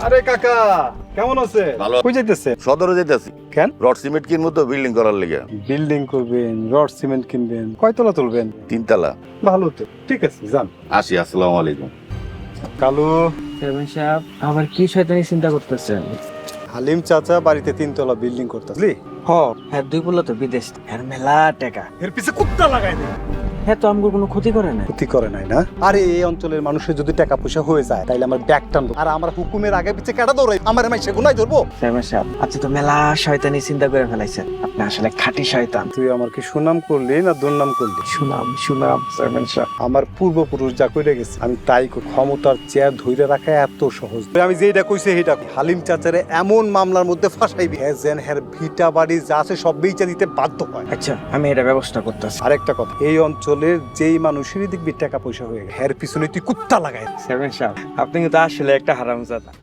আরে কাকা কেমন আছে? ভালো। কই যাইতেছে? সদরে যেতেছি। কেন? রড সিমেন্ট কিনবো তো বিল্ডিং করার লেগে। বিল্ডিং করবেন, রড সিমেন্ট কিনবেন, কয়তলা তুলবেন? 3 তলা। ভালো তো, ঠিক আছে যান। আসি, আসসালামু আলাইকুম। কালু, চেয়ারম্যান সাহেব আবার কি শয়তানি চিন্তা করতেছেন? হালিম চাচা বাড়িতে 3 তলা বিল্ডিং করতেছি। হ্যাঁ 2 বললো তো বিদেশ আর মেলা টাকা। এর পিছে কুত্তা লাগাই দে। হ্যাঁ তো আমগো কোনো ক্ষতি করে না। ক্ষতি করে নাই না? আরে এই অঞ্চলের মানুষের যদি টাকা পয়সা হয়ে যায় তাইলে আমার ব্যাগ টানবো, আর আমার হুকুমের আগে পিছে কেডা দৌড়াই, আমার মাইসে গুনাই ধরবো। চেয়ারম্যান সাহেব আপনি তো মেলা শয়তানি চিন্তা করে ফেলাইছেন, আপনি আসলে খাঁটি শয়তান। তুই আমার কি সুনাম করলি না দুর্নাম করলি? শুনাম শুনাম চেয়ারম্যান সাহেব। আমার পূর্বপুরুষ যা কইরে গেছে আমি তাই করি। ক্ষমতার চেয়ার ধইরে রাখা এত সহজ নয়। আমি যেটা কইছি সেটা কই। হালিম চাচারে এমন মামলার মধ্যে ফাঁসাইবি যেন হের ভিটা বাড়ি যা আছে সব বেচা দিতে বাধ্য হয়। আচ্ছা আমি এটা ব্যবস্থা করতেছি। আরেকটা কথা, এই অঞ্চলের যেই মানুষেরই দেখবি টাকা পয়সা হয়ে গেছে হের পিছনে তুই কুত্তা লাগাই। চেয়ারম্যান সাহেব আপনি কিন্তু আসলে একটা হারামজাদা।